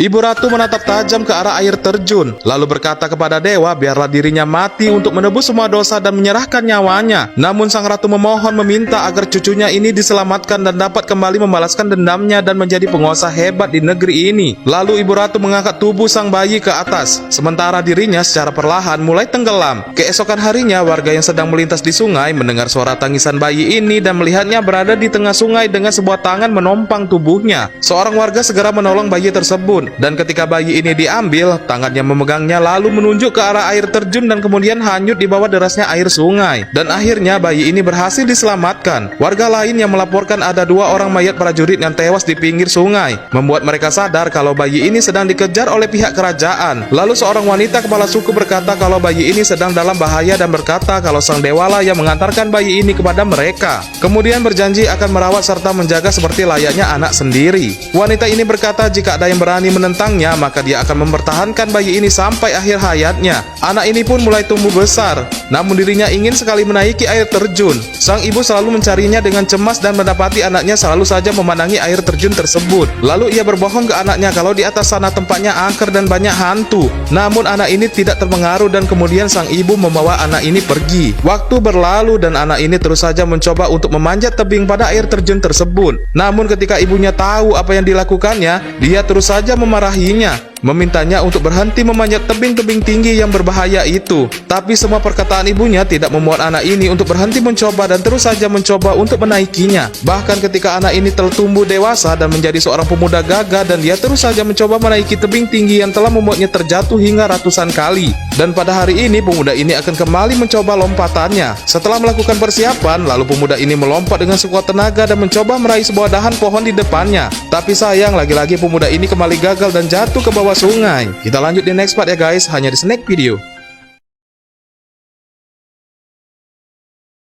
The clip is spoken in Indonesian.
Ibu Ratu menatap tajam ke arah air terjun, lalu berkata kepada dewa biarlah dirinya mati untuk menebus semua dosa dan menyerahkan nyawanya. Namun sang ratu memohon meminta agar cucunya ini diselamatkan dan dapat kembali membalaskan dendamnya dan menjadi penguasa hebat di negeri ini. Lalu Ibu Ratu mengangkat tubuh sang bayi ke atas, sementara dirinya secara perlahan mulai tenggelam. Keesokan harinya, warga yang sedang melintas di sungai mendengar suara tangisan bayi ini dan melihatnya berada di tengah sungai dengan sebuah tangan menompang tubuhnya. Seorang warga segera menolong bayi tersebut. Dan ketika bayi ini diambil, tangannya memegangnya lalu menunjuk ke arah air terjun dan kemudian hanyut di bawah derasnya air sungai. Dan akhirnya bayi ini berhasil diselamatkan. Warga lain yang melaporkan ada 2 orang mayat prajurit yang tewas di pinggir sungai, membuat mereka sadar kalau bayi ini sedang dikejar oleh pihak kerajaan. Lalu seorang wanita kepala suku berkata kalau bayi ini sedang dalam bahaya dan berkata kalau sang dewalah yang mengantarkan bayi ini kepada mereka. Kemudian berjanji akan merawat serta menjaga seperti layaknya anak sendiri. Wanita ini berkata jika ada yang berani menentangnya, maka dia akan mempertahankan bayi ini sampai akhir hayatnya. Anak ini pun mulai tumbuh besar, namun dirinya ingin sekali menaiki air terjun. Sang ibu selalu mencarinya dengan cemas dan mendapati anaknya selalu saja memandangi air terjun tersebut. Lalu ia berbohong ke anaknya kalau di atas sana tempatnya angker dan banyak hantu. Namun anak ini tidak terpengaruh dan kemudian sang ibu membawa anak ini pergi. Waktu berlalu dan anak ini terus saja mencoba untuk memanjat tebing pada air terjun tersebut. Namun ketika ibunya tahu apa yang dilakukannya, dia terus saja memarahinya, memintanya untuk berhenti memanjat tebing-tebing tinggi yang berbahaya itu. Tapi semua perkataan ibunya tidak memuat anak ini untuk berhenti mencoba dan terus saja mencoba untuk menaikinya. Bahkan ketika anak ini telah tumbuh dewasa dan menjadi seorang pemuda gagah, dan dia terus saja mencoba menaiki tebing tinggi yang telah membuatnya terjatuh hingga ratusan kali. Dan pada hari ini pemuda ini akan kembali mencoba lompatannya. Setelah melakukan persiapan, lalu pemuda ini melompat dengan sekuat tenaga dan mencoba meraih sebuah dahan pohon di depannya. Tapi sayang, lagi-lagi pemuda ini kembali gagal dan jatuh ke bawah sungai. Kita lanjut di next part ya guys, hanya di Snack Video.